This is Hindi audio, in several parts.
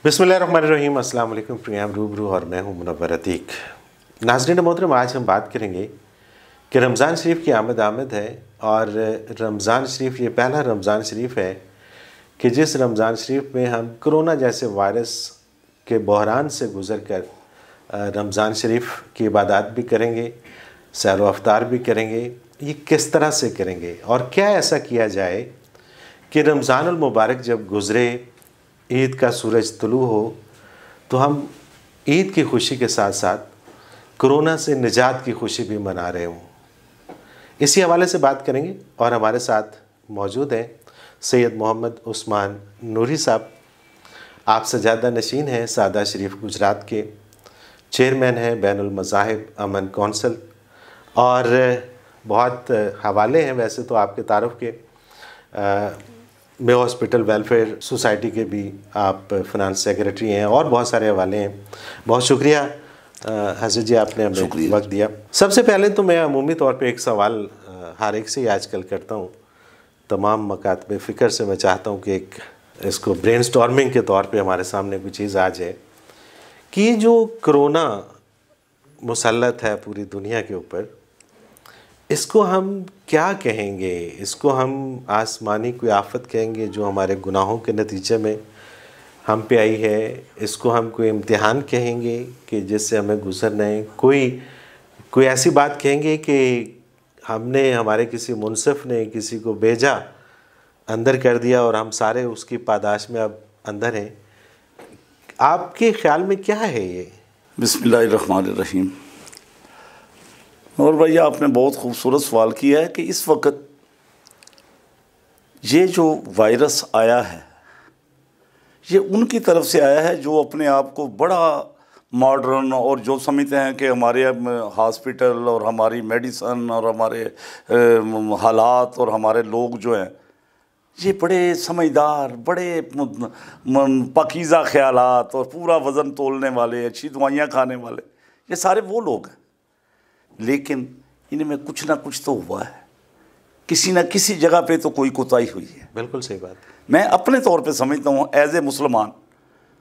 बिस्मिल्लाहिर्रहमानिर्रहीम। अस्सलाम वालेकुम। प्रियाम रूबरू और मैं हूं मुनव्वर अतीक। नाज़रीन मोहतरम, आज हम बात करेंगे कि रमज़ान शरीफ की आमद है और रमज़ान शरीफ ये पहला रमज़ान शरीफ है कि जिस रमज़ान शरीफ में हम कोरोना जैसे वायरस के बहरान से गुज़र कर रमज़ान शरीफ की इबादत भी करेंगे, सैर व अफ्तार भी करेंगे। ये किस तरह से करेंगे और क्या ऐसा किया जाए कि रमज़ानुल मुबारक जब गुज़रे, ईद का सूरज तुलू हो, तो हम ईद की खुशी के साथ साथ कोरोना से निजात की खुशी भी मना रहे हों। इसी हवाले से बात करेंगे और हमारे साथ मौजूद हैं सैयद मोहम्मद उस्मान नूरी साहब। आप सजादा नशीन हैं सादा शरीफ गुजरात के, चेयरमैन हैं बैनुल मज़ाहिब अमन कौंसल और बहुत हवाले हैं वैसे तो आपके तारुफ के। मे हॉस्पिटल वेलफेयर सोसाइटी के भी आप फाइनेंस सेक्रेटरी हैं और बहुत सारे हवाले हैं। बहुत शुक्रिया हज़रत जी, आपने हमें वक्त दिया। सबसे पहले तो मैं अमूमी तौर पे एक सवाल हर एक से ही आजकल करता हूँ, तमाम मकातब फ़िक्र से मैं चाहता हूँ कि एक इसको ब्रेनस्टॉर्मिंग के तौर पे हमारे सामने कोई चीज़ आ जाए कि जो कोरोना मुसल्लत है पूरी दुनिया के ऊपर, इसको हम क्या कहेंगे? इसको हम आसमानी कोई आफत कहेंगे जो हमारे गुनाहों के नतीजे में हम पे आई है? इसको हम कोई इम्तिहान कहेंगे कि जिससे हमें गुज़रना है? कोई ऐसी बात कहेंगे कि हमने हमारे किसी मुनसिफ ने किसी को भेजा, अंदर कर दिया और हम सारे उसकी पादाश में अब अंदर हैं? आपके ख्याल में क्या है ये? बिस्मिल्लाहिर्रहमानिर्रहीम। और भैया, आपने बहुत खूबसूरत सवाल किया है कि इस वक्त ये जो वायरस आया है ये उनकी तरफ से आया है जो अपने आप को बड़ा मॉडर्न और जो समझते हैं कि हमारे हॉस्पिटल और हमारी मेडिसन और हमारे हालात और हमारे लोग जो हैं ये बड़े समझदार, बड़े पाकीज़ा ख्यालात और पूरा वज़न तोलने वाले, अच्छी दवाइयाँ खाने वाले, ये सारे वो लोग हैं। लेकिन इनमें कुछ ना कुछ तो हुआ है, किसी न किसी जगह पे तो कोई कोताही हुई है। बिल्कुल सही बात है। मैं अपने तौर पे समझता हूँ एज ए मुसलमान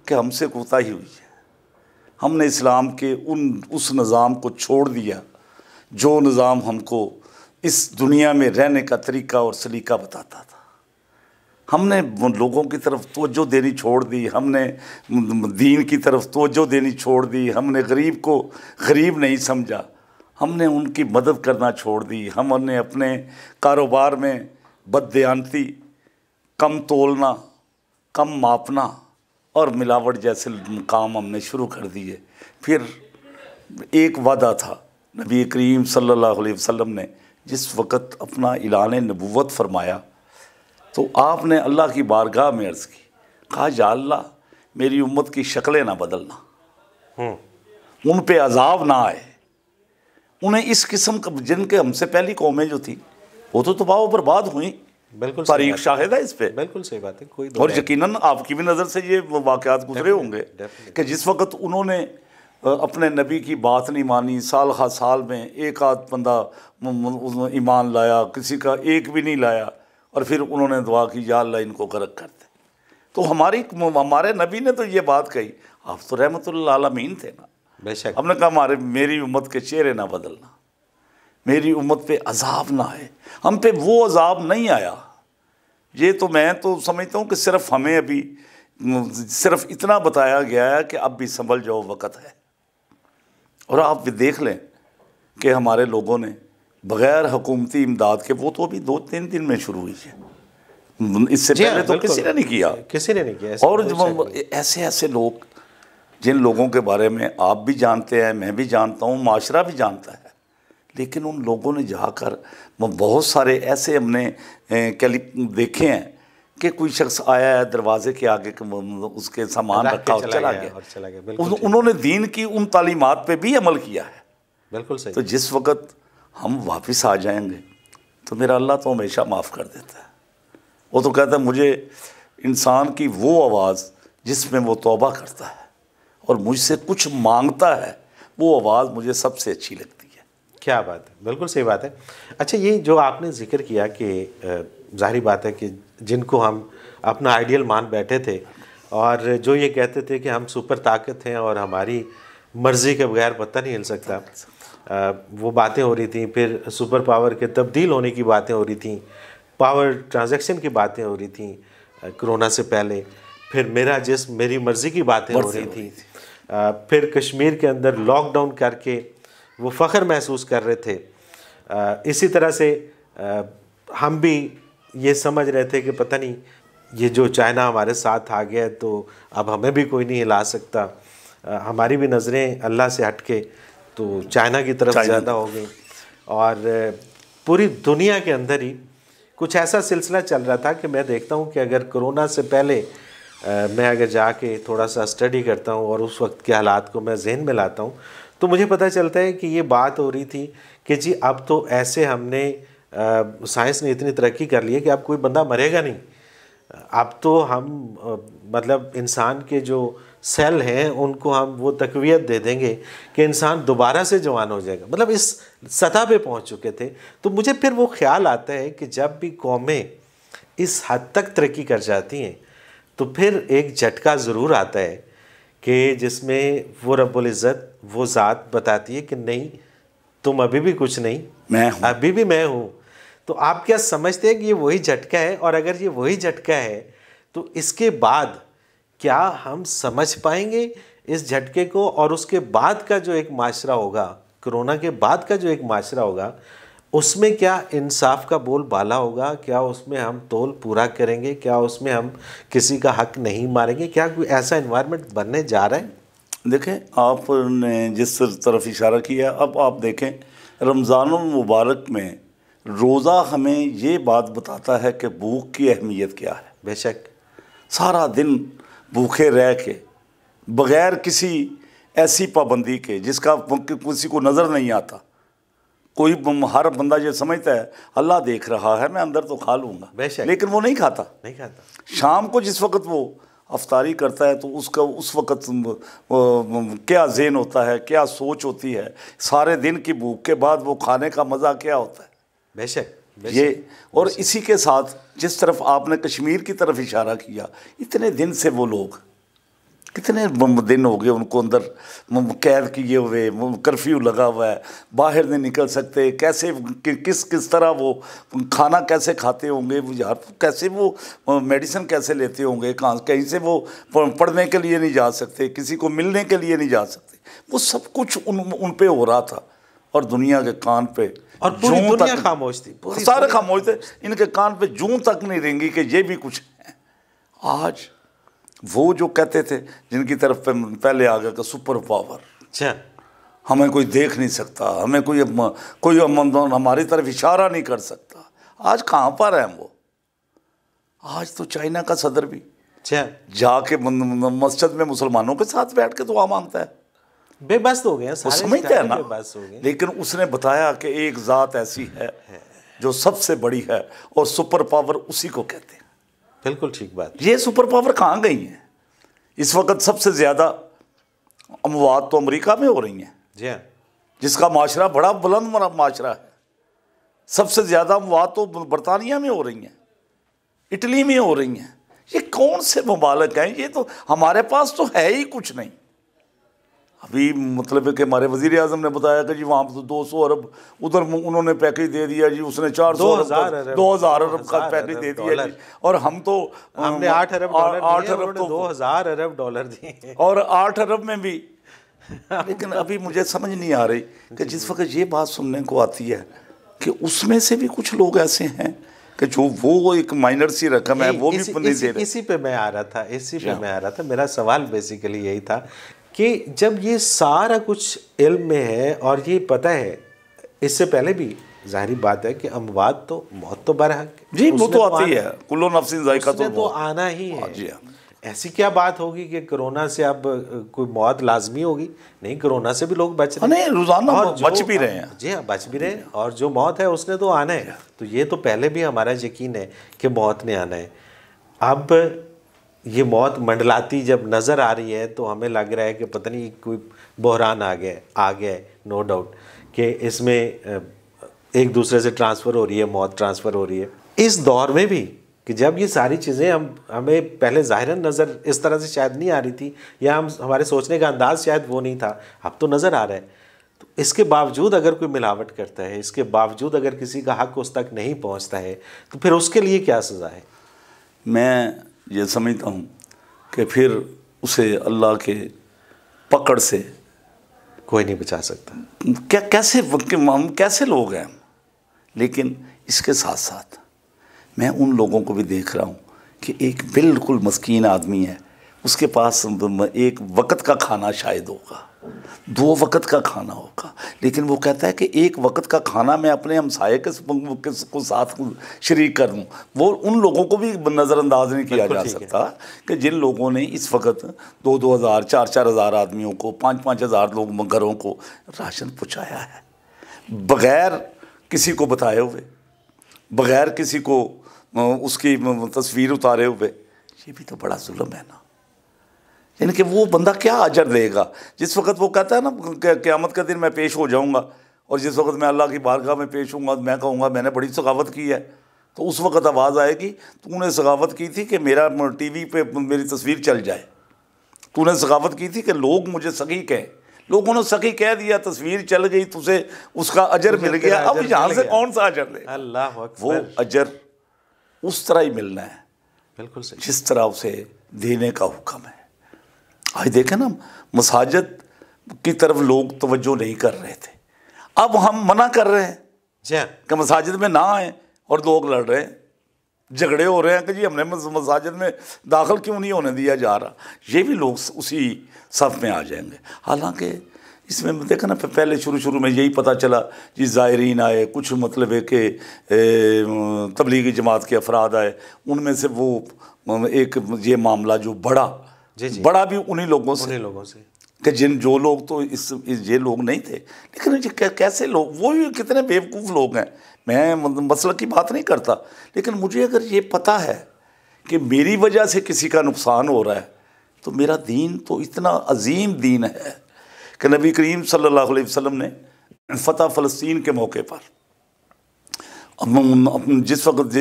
कि हमसे कोताही हुई है। हमने इस्लाम के उस निज़ाम को छोड़ दिया जो निज़ाम हमको इस दुनिया में रहने का तरीका और सलीका बताता था। हमने लोगों की तरफ तवज्जो देनी छोड़ दी, हमने दीन की तरफ तवज्जो देनी छोड़ दी, हमने गरीब को गरीब नहीं समझा, हमने उनकी मदद करना छोड़ दी, हमने अपने कारोबार में बददयानती, कम तोलना, कम मापना और मिलावट जैसे काम हमने शुरू कर दिए। फिर एक वादा था नबी करीम सल्लल्लाहु अलैहि वसल्लम ने जिस वक़्त अपना ऐलान नबुव्वत फरमाया तो आपने अल्लाह की बारगाह में अर्ज़ की, कहा या अल्लाह मेरी उम्मत की शक्लें ना बदलना, उन पे अज़ाब ना आए, उन्हें इस किस्म का जिनके हमसे पहली कौमें जो थी वो तो तबाह बर्बाद हुई। बिल्कुल तारीख शाहिद है इस पे। बिल्कुल सही बात है। कोई और यकीनन आपकी भी नज़र से ये वाक़यात गुजरे होंगे कि जिस वक्त उन्होंने अपने नबी की बात नहीं मानी, साल हर साल में एक आध बंदा ईमान लाया, किसी का एक भी नहीं लाया, और फिर उन्होंने दुआ की या अल्लाह इनको गर्क कर दे। तो हमारे नबी ने तो ये बात कही, आप तो रहमतुल आलमीन थे ना। बेशक। हमने कहा मेरी उम्मत के चेहरे ना बदलना, मेरी उम्मत पे अजाब ना आए। हम पे वो अजाब नहीं आया। ये तो मैं तो समझता हूँ कि सिर्फ हमें अभी सिर्फ इतना बताया गया है कि अब भी संभल जाओ, वक़्त है। और आप भी देख लें कि हमारे लोगों ने बग़ैर हुकूमती इमदाद के, वो तो अभी 2-3 दिन में शुरू हुई है, इससे पहले तो किसी ने नहीं किया, किसी ने नहीं किया। और ऐसे ऐसे लोग जिन लोगों के बारे में आप भी जानते हैं, मैं भी जानता हूँ, माशरा भी जानता है, लेकिन उन लोगों ने जाकर बहुत सारे ऐसे हमने देखे हैं कि कोई शख्स आया है दरवाजे के आगे उसके सामान रखा और चला गया। उन्होंने दीन की उन तालीमात पे भी अमल किया है। बिल्कुल सही। तो जिस वक़्त हम वापस आ जाएंगे तो मेरा अल्लाह तो हमेशा माफ़ कर देता है। वो तो कहता है मुझे इंसान की वो आवाज़ जिसमें वो तौबा करता है और मुझसे कुछ मांगता है, वो आवाज़ मुझे सबसे अच्छी लगती है। क्या बात है, बिल्कुल सही बात है। अच्छा, ये जो आपने जिक्र किया कि ज़ाहिर बात है कि जिनको हम अपना आइडियल मान बैठे थे और जो ये कहते थे कि हम सुपर ताकत हैं और हमारी मर्ज़ी के बगैर पता नहीं हिल सकता, वो बातें हो रही थी। फिर सुपर पावर के तब्दील होने की बातें हो रही थी, पावर ट्रांजैक्शन की बातें हो रही थी कोरोना से पहले। फिर मेरा जिस्म मेरी मर्ज़ी की बातें हो रही थी। फिर कश्मीर के अंदर लॉकडाउन करके वो फ़ख्र महसूस कर रहे थे। इसी तरह से हम भी ये समझ रहे थे कि पता नहीं ये जो चाइना हमारे साथ आ गया तो अब हमें भी कोई नहीं हिला सकता। हमारी भी नज़रें अल्लाह से हट के तो चाइना की तरफ ज़्यादा हो गई और पूरी दुनिया के अंदर ही कुछ ऐसा सिलसिला चल रहा था कि मैं देखता हूँ कि अगर कोरोना से पहले मैं अगर जाके थोड़ा सा स्टडी करता हूँ और उस वक्त के हालात को मैं जहन में लाता हूँ तो मुझे पता चलता है कि ये बात हो रही थी कि जी अब तो ऐसे हमने साइंस ने इतनी तरक्की कर ली है कि अब कोई बंदा मरेगा नहीं। अब तो हम मतलब इंसान के जो सेल हैं उनको हम वो तक़वियत दे देंगे कि इंसान दोबारा से जवान हो जाएगा। मतलब इस सतह पे पहुंच चुके थे। तो मुझे फिर वो ख्याल आता है कि जब भी कौमें इस हद तक तरक्की कर जाती हैं तो फिर एक झटका ज़रूर आता है कि जिसमें वो रब्बुल इज़्ज़त वो ज़ात बताती है कि नहीं तुम अभी भी कुछ नहीं, मैं हूँ, अभी भी मैं हूँ। तो आप क्या समझते हैं कि ये वही झटका है? और अगर ये वही झटका है तो इसके बाद क्या हम समझ पाएंगे इस झटके को? और उसके बाद का जो एक माशरा होगा, कोरोना के बाद का जो एक माशरा होगा, उसमें क्या इंसाफ का बोल बाला होगा? क्या उसमें हम तोल पूरा करेंगे? क्या उसमें हम किसी का हक नहीं मारेंगे? क्या कोई ऐसा इन्वायरमेंट बनने जा रहा है? देखें, आपने जिस तरफ इशारा किया, अब आप देखें रमज़ानुल मुबारक में रोज़ा हमें ये बात बताता है कि भूख की अहमियत क्या है। बेशक सारा दिन भूखे रह के बग़ैर किसी ऐसी पाबंदी के जिसका किसी को नज़र नहीं आता, कोई हर बंदा ये समझता है अल्लाह देख रहा है मैं अंदर तो खा लूँगा, लेकिन वो नहीं खाता। शाम को जिस वक्त वो अफ्तारी करता है तो उसका उस वक़्त क्या ज़हन होता है, क्या सोच होती है, सारे दिन की भूख के बाद वो खाने का मज़ा क्या होता है। बेशक ये और इसी के साथ जिस तरफ आपने कश्मीर की तरफ इशारा किया, इतने दिन से वो लोग, कितने दिन हो गए उनको अंदर कैद किए हुए, कर्फ्यू लगा हुआ है, बाहर नहीं निकल सकते। कैसे किस तरह वो खाना कैसे खाते होंगे यार, कैसे वो मेडिसिन कैसे लेते होंगे, कहीं से वो पढ़ने के लिए नहीं जा सकते, किसी को मिलने के लिए नहीं जा सकते। वो सब कुछ उन पे हो रहा था और दुनिया के कान पे और पूरी दुनिया खामोश थी, सारे खामोश थे। इनके कान पे जूं तक नहीं रेंगी कि ये भी कुछ है। आज वो जो कहते थे जिनकी तरफ पहले आ गया कि सुपर पावर, अच्छा हमें कोई देख नहीं सकता, हमें कोई हमारी तरफ इशारा नहीं कर सकता, आज कहाँ पर हैं वो? आज तो चाइना का सदर भी जाके मस्जिद में मुसलमानों के साथ बैठ के दुआ मांगता है। बेबस हो गए, वो समझते हैं ना। लेकिन उसने बताया कि एक ज़ात ऐसी है जो सबसे बड़ी है और सुपर पावर उसी को कहते हैं। बिल्कुल ठीक बात। ये सुपर पावर कहाँ गई है? इस वक्त सबसे ज़्यादा अमवात तो अमेरिका में हो रही हैं, जी हाँ, जिसका माशरा बड़ा बुलंद माशरा है। सबसे ज़्यादा अमवात तो बरतानिया में हो रही हैं, इटली में हो रही हैं। ये कौन से मुबालक हैं? ये तो हमारे पास तो है ही कुछ नहीं। अभी मतलब है कि हमारे वज़ीर आज़म ने बताया कि जी वहाँ तो 200 अरब उधर उन्होंने पैकेज दे दिया जी, उसने 2000 अरब का पैकेज दे दिया जी, और हम तो हमने 8 अरब तो 2000 अरब डॉलर दिए और 8 अरब में भी। लेकिन अभी मुझे समझ नहीं आ रही कि जिस वक्त ये बात सुनने को आती है कि उसमें से भी कुछ लोग ऐसे हैं कि जो वो एक माइनर सी रकम है वो भी नहीं दे रहे। इसी पे मैं आ रहा था, मेरा सवाल बेसिकली यही था कि जब ये सारा कुछ इल्म में है और ये पता है, इससे पहले भी जाहिर बात है कि अमवात तो मौत तो बरहक जी, वो तो आती है, कुल्लू नफ्सिन ज़ाइक़ा तो आना ही है। जी हाँ। ऐसी क्या बात होगी कि कोरोना से अब कोई मौत लाजमी होगी? नहीं, कोरोना से भी लोग बच रहे हैं, रोजाना बच भी रहे हैं। जी हाँ, बच भी रहे हैं, और जो मौत है उसने तो आना है। तो ये तो पहले भी हमारा यकीन है कि मौत ने आना है। अब ये मौत मंडलाती जब नज़र आ रही है तो हमें लग रहा है कि पता नहीं कोई बहरान आ गया, नो डाउट कि इसमें एक दूसरे से ट्रांसफ़र हो रही है, मौत ट्रांसफ़र हो रही है। इस दौर में भी कि जब ये सारी चीज़ें हमें पहले ज़ाहिरन नज़र इस तरह से शायद नहीं आ रही थी, या हमारे सोचने का अंदाज़ शायद वो नहीं था, अब तो नज़र आ रहा है। तो इसके बावजूद अगर कोई मिलावट करता है, इसके बावजूद अगर किसी का हक उस तक नहीं पहुंचता है, तो फिर उसके लिए क्या सज़ा है? मैं ये समझता हूँ कि फिर उसे अल्लाह के पकड़ से कोई नहीं बचा सकता। हम कैसे लोग हैं। लेकिन इसके साथ साथ मैं उन लोगों को भी देख रहा हूँ कि एक बिल्कुल मस्कीन आदमी है, उसके पास एक वक्त का खाना शायद होगा, 2 वक्त का खाना होगा, लेकिन वो कहता है कि 1 वक्त का खाना मैं अपने हमसाये को साथ शरीक कर दूँ। वो उन लोगों को भी नज़रअंदाज नहीं किया जा सकता कि जिन लोगों ने इस वक्त 2-2 हज़ार 4-4 हज़ार आदमियों को, 5-5 हज़ार लोग घरों को राशन पहुँचाया है, बग़ैर किसी को बताए हुए, बग़ैर किसी को उसकी तस्वीर उतारे हुए। ये भी तो बड़ा जुल्म है ना। यानी कि वो बंदा क्या अजर देगा जिस वक्त वो कहता है ना क़यामत के दिन मैं पेश हो जाऊंगा, और जिस वक्त मैं अल्लाह की बारगाह में पेश होऊंगा मैं कहूँगा मैंने बड़ी सखावत की है, तो उस वक्त आवाज़ आएगी तूने सखावत की थी कि मेरा टीवी पे मेरी तस्वीर चल जाए, तूने सखावत की थी कि लोग मुझे सखी कहें, लोगों ने सखी कह दिया, तस्वीर चल गई, तुझे उसका अजर मिल गया। अब यहाँ से कौन सा अजर ले? अल्लाह अकबर। वो अजर उस तरह ही मिलना है बिल्कुल सही, जिस तरह उसे देने का हुक्म है। आज देखें ना, मसाजिद की तरफ लोग तवज्जो नहीं कर रहे थे, अब हम मना कर रहे हैं कि मसाजिद में ना आए, और लोग लड़ रहे हैं, झगड़े हो रहे हैं कि जी हमने मसाजिद में दाखिल क्यों नहीं होने दिया जा रहा। ये भी लोग उसी सफ़ में आ जाएंगे। हालांकि इसमें देखा ना, पहले शुरू में यही पता चला जी ज़ायरीन आए, कुछ मतलब है कि तबलीगी जमात के अफराद आए, उनमें से वो एक ये मामला जो बड़ा भी उन्हीं लोगों से कि जो लोग तो ये लोग नहीं थे। लेकिन ये कैसे लोग, वो भी कितने बेवकूफ़ लोग हैं। मैं मसलक की बात नहीं करता, लेकिन मुझे अगर ये पता है कि मेरी वजह से किसी का नुकसान हो रहा है, तो मेरा दीन तो इतना अजीम दीन है कि नबी करीम सल्लल्लाहु अलैहि वसल्लम ने फ़तह फ़लस्तीन के मौके पर जिस वक्त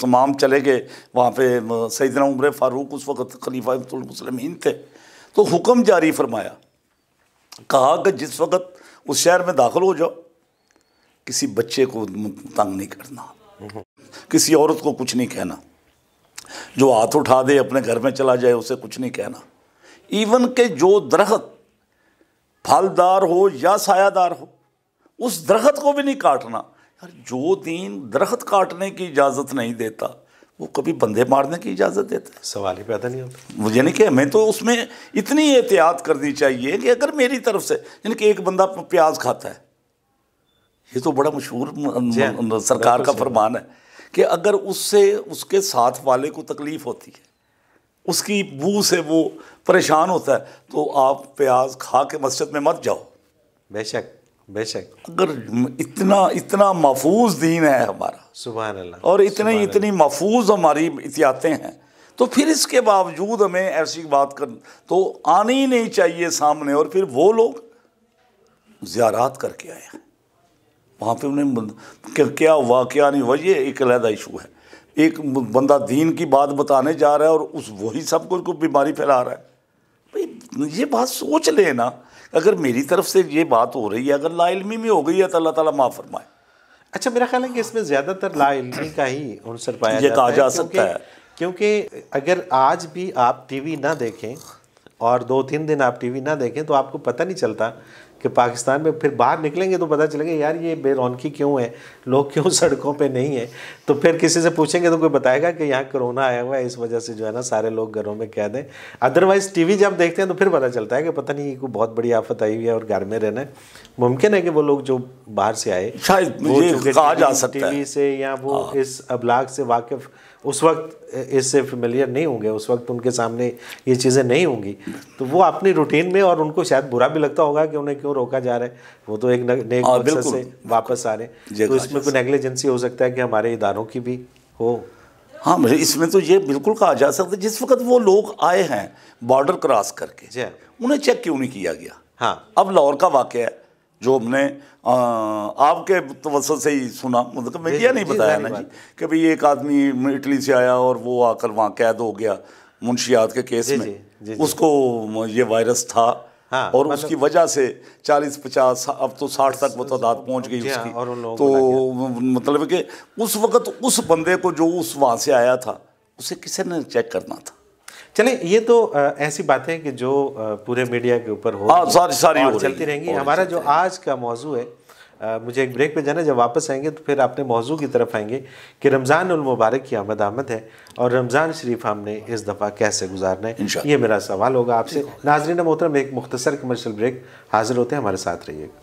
तमाम चले गए वहाँ पे, सैयदना उमर फ़ारूक उस वक्त खलीफातुल मुस्लिमीन थे, तो हुक्म जारी फरमाया, कहा कि जिस वक्त उस शहर में दाखिल हो जाओ, किसी बच्चे को तंग नहीं करना, किसी औरत को कुछ नहीं कहना, जो हाथ उठा दे अपने घर में चला जाए उसे कुछ नहीं कहना, इवन के जो दरख्त फलदार हो या सायादार हो उस दरख्त को भी नहीं काटना। यार जो दीन दरख्त काटने की इजाज़त नहीं देता, वो कभी बंदे मारने की इजाज़त देता है? सवाल ही पैदा नहीं होता। यानी कि हमें तो उसमें इतनी एहतियात करनी चाहिए कि अगर मेरी तरफ से, यानी कि एक बंदा प्याज खाता है, ये तो बड़ा मशहूर सरकार का फरमान है कि अगर उससे उसके साथ वाले को तकलीफ़ होती है, उसकी बू से वो परेशान होता है, तो आप प्याज खा के मस्जिद में मत जाओ। बेशक बेशक। अगर इतना महफूज दीन है हमारा, सुभान अल्लाह, और इतनी महफूज हमारी एहतियातें हैं, तो फिर इसके बावजूद हमें ऐसी बात कर तो आनी ही नहीं चाहिए सामने। और फिर वो लोग ज़ियारात करके आए हैं, वहाँ पे उन्हें क्या हुआ क्या नहीं हुआ ये एक अलग इशू है। एक बंदा दीन की बात बताने जा रहा है और वही सब को बीमारी फैला रहा है। भाई ये बात सोच लेना, अगर मेरी तरफ से ये बात हो रही है, अगर लाइल्मी में हो गई है तो अल्लाह ताला माफ़ फरमाए। अच्छा, मेरा ख्याल है कि इसमें ज़्यादातर लाइल्मी का ही उनसर पाया ये कहा जा सकता है, क्योंकि अगर आज भी आप टीवी ना देखें और 2-3 दिन आप टीवी ना देखें तो आपको पता नहीं चलता कि पाकिस्तान में, फिर बाहर निकलेंगे तो पता चलेगा यार ये बेरौनकी क्यों है, लोग क्यों सड़कों पे नहीं है। तो फिर किसी से पूछेंगे तो कोई बताएगा कि यहाँ कोरोना आया हुआ है, इस वजह से जो है ना सारे लोग घरों में कैद हैं। अदरवाइज़ टीवी जब देखते हैं तो फिर पता चलता है कि पता नहीं कोई बहुत बड़ी आफत आई हुई है और घर में रहना है। मुमकिन है कि वो लोग जो बाहर से आए, शायद ये कहा जा सकता है टीवी से, या वो इस अबलाग से वाकिफ़ उस वक्त इससे फेमिलियर नहीं होंगे, उस वक्त उनके सामने ये चीज़ें नहीं होंगी, तो वो अपनी रूटीन में, और उनको शायद बुरा भी लगता होगा कि उन्हें क्यों रोका जा रहा है, वो तो एक नेक मकसद से वापस आ रहे हैं। तो इसमें कोई नेग्लिजेंसी हो सकता है कि हमारे इदारों की भी हो। हाँ, मुझे इसमें तो ये बिल्कुल कहा जा सकता है, जिस वक्त वो लोग आए हैं बॉर्डर क्रॉस करके, उन्हें चेक क्यों नहीं किया गया। हाँ, अब लाहौर का वाक़या है, जो हमने आपके तवज्जो से ही सुना, मतलब मीडिया नहीं बताया ना जी, कि भाई एक आदमी इटली से आया और वो आकर वहाँ कैद हो गया मुंशियात के केस में, उसको ये वायरस था। हाँ, और उसकी वजह से 40-50 अब तो 60 तक वो तादाद पहुँच गई उसकी। तो मतलब कि उस वक़्त उस बंदे को जो उस वहाँ से आया था उसे किसी ने चेक करना था। चलें, ये तो ऐसी बातें कि जो पूरे मीडिया के ऊपर हो, सारी और चलती रहेंगी। हमारा जो आज का मौजू है, मुझे एक ब्रेक पे जाना, जब वापस आएंगे तो फिर अपने मौजू की तरफ आएंगे कि रमज़ान उल मुबारक की आमद है और रमज़ान शरीफ हमने इस दफ़ा कैसे गुजारना है, ये मेरा सवाल होगा आपसे। नाज़रीन मोहतरम, एक मुख्तसर कमर्शियल ब्रेक, हाजिर होते हैं, हमारे साथ रहिएगा।